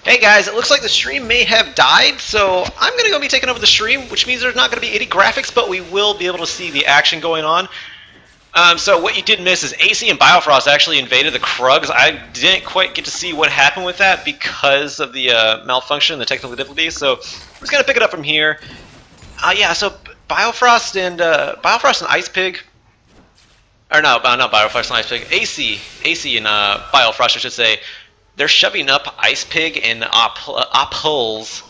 Hey guys, it looks like the stream may have died, so I'm going to go be taking over the stream, which means there's not going to be any graphics, but we will be able to see the action going on. So what you did miss is AC and Biofrost actually invaded the Krugs. I didn't quite get to see what happened with that because of the malfunction, the technical difficulty, so I'm just going to pick it up from here. Yeah, so Biofrost and Ice Pig, or no, not Biofrost and Ice Pig, AC and Biofrost, I should say. They're shoving up Ice Pig and Apples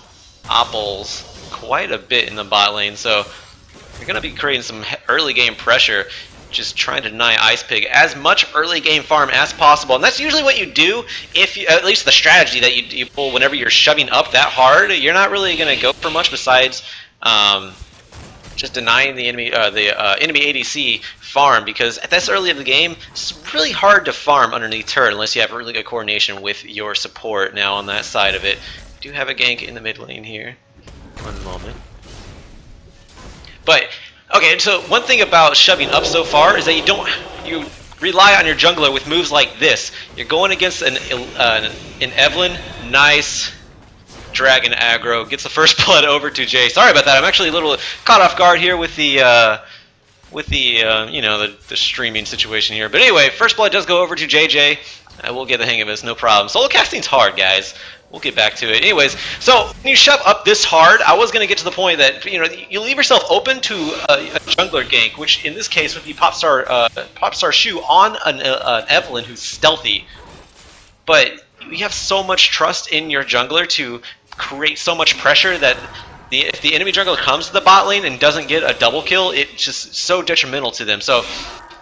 quite a bit in the bot lane, so you're going to be creating some early game pressure, just trying to deny Ice Pig as much early game farm as possible. And that's usually what you do, if you, at least the strategy that you pull whenever you're shoving up that hard. You're not really going to go for much besides just denying the enemy enemy ADC farm, because at this early of the game, it's really hard to farm underneath turret unless you have really good coordination with your support. Now on that side of it, do have a gank in the mid lane here. One moment. But okay, so one thing about shoving up so far is that you rely on your jungler with moves like this. You're going against an Evelyn, nice dragon aggro, gets the first blood over to Jay. Sorry about that. I'm actually a little caught off guard here with the you know, the streaming situation here. But anyway, first blood does go over to JJ. We'll get the hang of this, no problem. Solo casting's hard, guys. We'll get back to it. Anyways, so when you shove up this hard, I was going to get to the point that, you know, you leave yourself open to a jungler gank, which in this case would be Popstar Shu on an Evelyn who's stealthy. But you have so much trust in your jungler to create so much pressure that if the enemy jungler comes to the bot lane and doesn't get a double kill, it's just so detrimental to them. So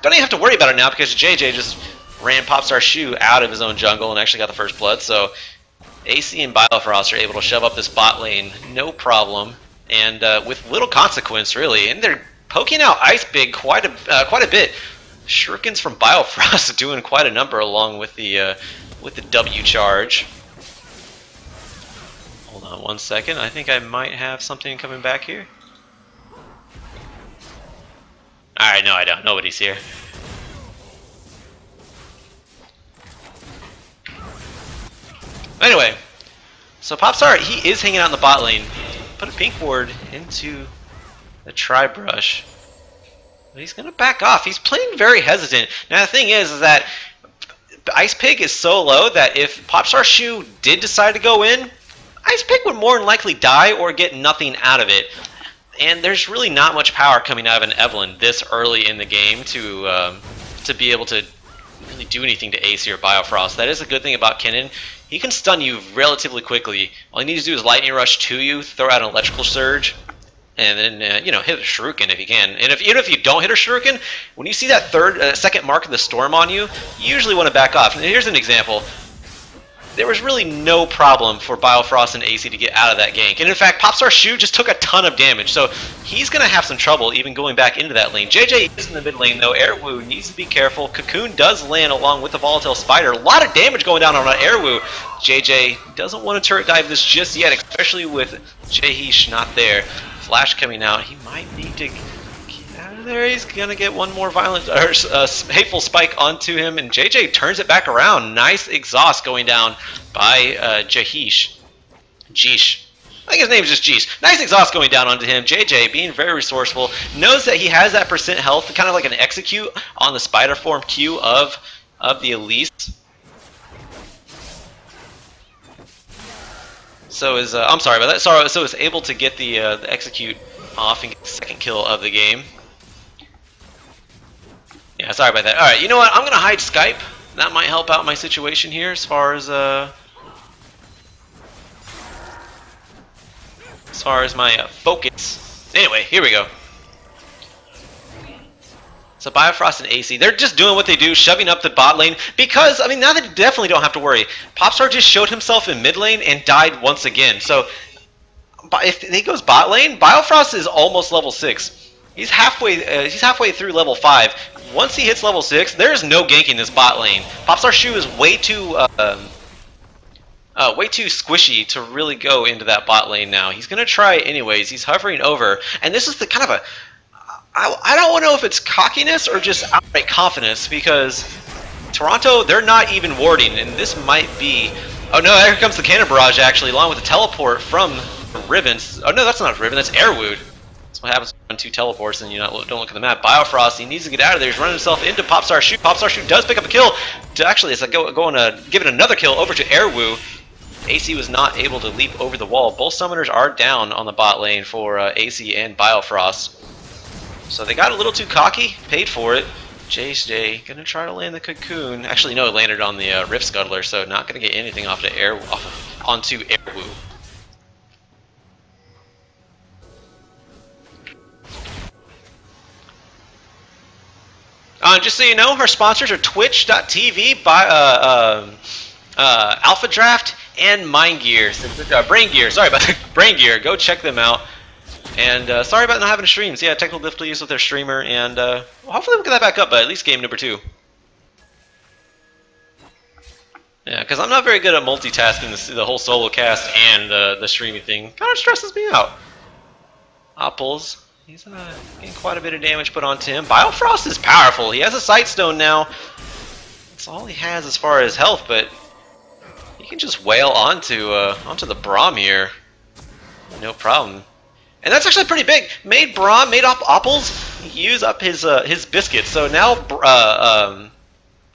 don't even have to worry about it now, because JJ just ran Popstar Shu out of his own jungle and actually got the first blood. So AC and Biofrost are able to shove up this bot lane, no problem, and with little consequence, really. And they're poking out Ice Pig quite a bit. Shurikens from Biofrost doing quite a number, along with the W charge. Hold on one second. I think I might have something coming back here. Alright, no I don't. Nobody's here. Anyway, so Popstar, he is hanging out in the bot lane. Put a pink ward into the tri-brush. But he's going to back off. He's playing very hesitant. Now the thing is that Ice Pig is so low that if Popstar Shu did decide to go in, Ice Pig would more than likely die or get nothing out of it. And there's really not much power coming out of an Evelyn this early in the game to be able to really do anything to AC or Biofrost. That is a good thing about Kennen. He can stun you relatively quickly. All he needs to do is lightning rush to you, throw out an electrical surge, and then you know, hit a shuriken if you can. And even if you don't hit a shuriken, when you see that second mark of the storm on you, you usually want to back off. And here's an example. There was really no problem for Biofrost and AC to get out of that gank. And in fact, Popstar Shu just took a ton of damage, so he's going to have some trouble even going back into that lane. JJ is in the mid lane, though. Airwoo needs to be careful. Cocoon does land along with the Volatile Spider. A lot of damage going down on Airwoo. JJ doesn't want to turret dive this just yet, especially with Jaheesh not there. Flash coming out. He might need to get out of there. He's going to get one more violent hateful spike onto him, and JJ turns it back around. Nice exhaust going down by Jaheesh. Jeesh. I think his name is just Jeesh. Nice exhaust going down onto him. JJ, being very resourceful, knows that he has that percent health, kind of like an execute on the spider form Q of the Elise. So is I'm sorry about that. Sorry, so is able to get the execute off and get the second kill of the game. Yeah, sorry about that. All right, you know what? I'm gonna hide Skype. That might help out my situation here as far as my focus. Anyway, here we go. So Biofrost and AC, they're just doing what they do, shoving up the bot lane, because, I mean, now they definitely don't have to worry. Popstar just showed himself in mid lane and died once again. So if he goes bot lane, Biofrost is almost level 6. He's halfway through level 5. Once he hits level 6, there's no ganking this bot lane. Popstar Shu is way too squishy to really go into that bot lane now. He's gonna try anyways. He's hovering over, and this is the kind of a I don't know if it's cockiness or just outright confidence, because Toronto, they're not even warding, and this might be Oh no, here comes the Cannon Barrage actually, along with the teleport from Riven. Oh no, that's not Riven, that's Airwood. That's what happens when 2 teleports and you don't look at the map. Biofrost, he needs to get out of there. He's running himself into Popstar Shoot. Popstar Shoot does pick up a kill. Actually, it's like going to give it another kill over to Airwoo. AC was not able to leap over the wall. Both summoners are down on the bot lane for AC and Biofrost. So they got a little too cocky, paid for it. JJ gonna try to land the cocoon. Actually, no, it landed on the Rift Scuttler, so not gonna get anything onto Airwoo. Just so you know, our sponsors are Twitch.tv, by Alpha Draft, and Mind Gear. Brain Gear. Sorry about that. Brain Gear. Go check them out. And sorry about not having streams. Yeah, technical difficulties with their streamer, and hopefully we'll get that back up by at least game number 2. Yeah, because I'm not very good at multitasking the whole solo cast and the streaming thing. Kind of stresses me out. Apples. He's getting quite a bit of damage put onto him. Biofrost is powerful. He has a Sight Stone now. That's all he has as far as health, but he can just wail onto the Braum here. No problem. And that's actually pretty big. Made Apples use up his biscuits. So now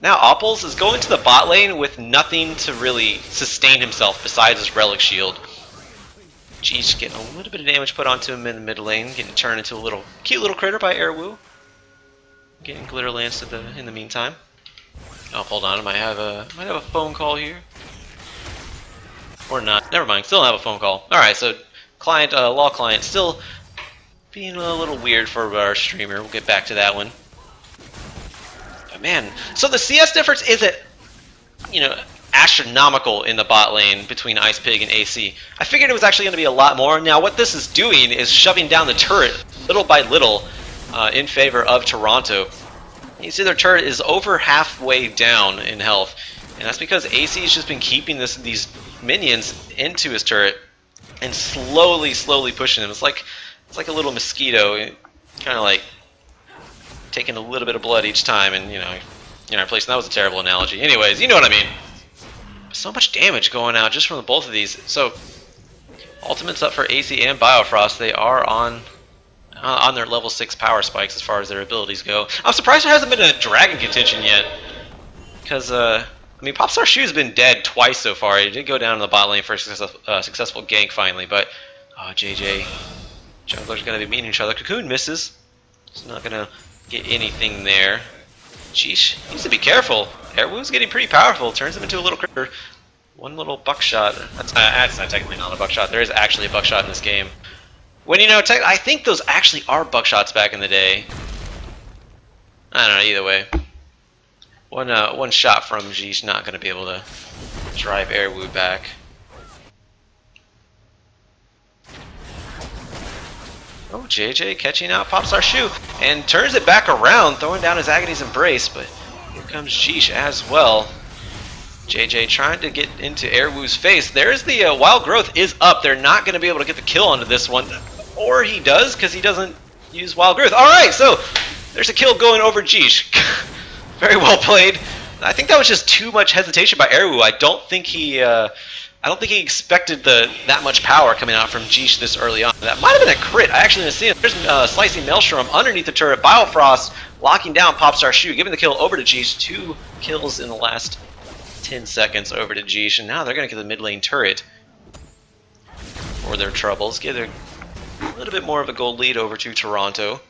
Apples is going to the bot lane with nothing to really sustain himself besides his Relic Shield. Jeez, getting a little bit of damage put onto him in the mid lane, getting turned into a cute little critter by Airwoo. Getting Glitter Lance in the meantime. Oh, hold on, I might have a phone call here. Or not. Never mind, still don't have a phone call. Alright, so client, law client, still being a little weird for our streamer. We'll get back to that one. But man, so the CS difference isn't, astronomical in the bot lane between Ice Pig and AC. I figured it was actually going to be a lot more. Now what this is doing is shoving down the turret little by little in favor of Toronto. You see their turret is over halfway down in health, and that's because AC has just been keeping these minions into his turret and slowly pushing them. It's like a little mosquito, kind of like taking a little bit of blood each time, and replacing. That was a terrible analogy. Anyways, you know what I mean. So much damage going out just from both of these. So ultimates up for AC and Biofrost. They are on their level 6 power spikes as far as their abilities go. I'm surprised there hasn't been a dragon contention yet, because Popstar Shoe's been dead twice so far. He did go down in the bot lane for a successful gank finally, but JJ junglers gonna be meeting each other. Cocoon misses. He's not gonna get anything there. Sheesh, he needs to be careful. Airwoo's getting pretty powerful. Turns him into a little critter. One little buckshot. That's not technically not a buckshot. There is actually a buckshot in this game. When I think those actually are buckshots back in the day. I don't know. Either way, one shot from G's not going to be able to drive Airwoo back. Oh, JJ catching out Popstar Shoe and turns it back around, throwing down his Agony's Embrace, but here comes Jeesh as well. JJ trying to get into Airwoo's face. There's the Wild Growth is up. They're not going to be able to get the kill onto this one. Or he does, because he doesn't use Wild Growth. Alright, so there's a kill going over Jeesh. Very well played. I think that was just too much hesitation by Airwoo. I don't think he expected that much power coming out from Jeesh this early on. That might have been a crit. I actually didn't see it. There's Slicing Maelstrom underneath the turret. Biofrost locking down Popstar Shoe, giving the kill over to Jeesh. 2 kills in the last 10 seconds over to Jeesh, and now they're going to get the mid lane turret for their troubles. Give a little bit more of a gold lead over to Toronto.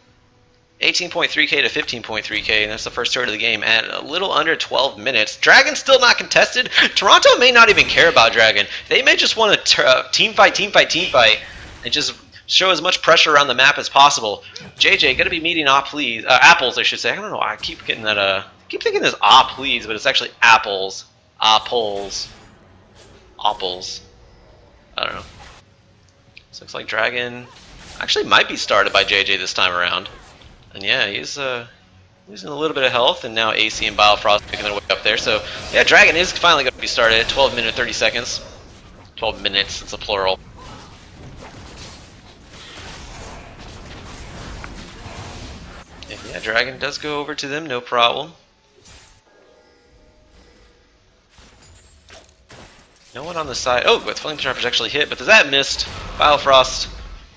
18.3k to 15.3k, and that's the first turret of the game at a little under 12 minutes. Dragon's still not contested. Toronto may not even care about Dragon. They may just want to team fight, and just show as much pressure around the map as possible. JJ gonna be meeting Apples, I should say. I don't know. I keep getting that. I keep thinking this please, but it's actually Apples. Apples. I don't know. So looks like Dragon actually might be started by JJ this time around. And yeah, he's losing a little bit of health, and now AC and Biofrost picking their way up there. So yeah, Dragon is finally going to be started at 12 minutes 30 seconds. 12 minutes, it's a plural. And yeah, Dragon does go over to them, no problem. No one on the side. Oh, with Flame Trapper's actually hit, but does that missed? Biofrost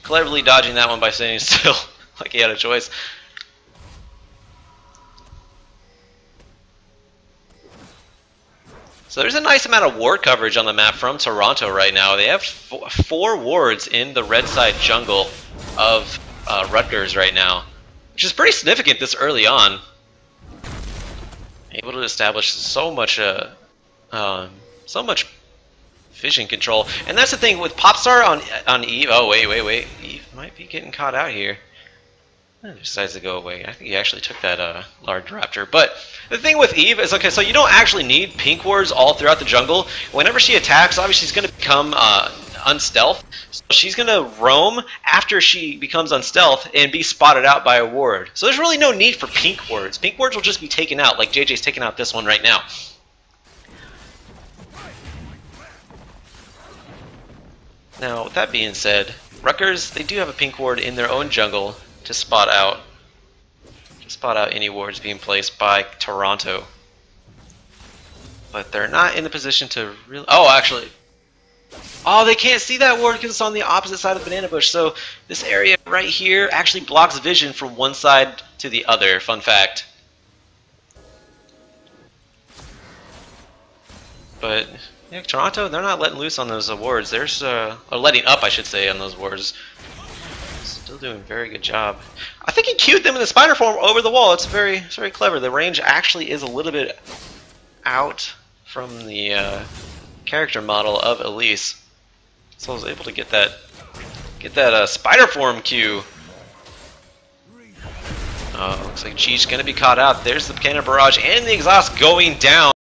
cleverly dodging that one by staying still, like he had a choice. So there's a nice amount of ward coverage on the map from Toronto right now. They have four wards in the red side jungle of Rutgers right now, which is pretty significant this early on. Able to establish so much vision control, and that's the thing with Popstar on Eve. Oh wait, Eve might be getting caught out here. He decides to go away. I think he actually took that large raptor. But the thing with Eve is, okay, so you don't actually need pink wards all throughout the jungle. Whenever she attacks, obviously she's going to become unstealth. So she's going to roam after she becomes unstealth and be spotted out by a ward. So there's really no need for pink wards. Pink wards will just be taken out, like JJ's taking out this one right now. Now, with that being said, Rutgers, they do have a pink ward in their own jungle to spot out any wards being placed by Toronto. But they're not in the position to really... Oh, actually... Oh, they can't see that ward because it's on the opposite side of the banana bush. So this area right here actually blocks vision from one side to the other. Fun fact. But yeah, Toronto, they're not letting loose on those wards. There's or letting up, I should say, on those wards. Still doing a very good job. I think he cued them in the spider form over the wall. It's very clever. The range actually is a little bit out from the character model of Elise. So I was able to get that spider form cue. Looks like Cheech gonna be caught out. There's the cannon barrage and the exhaust going down.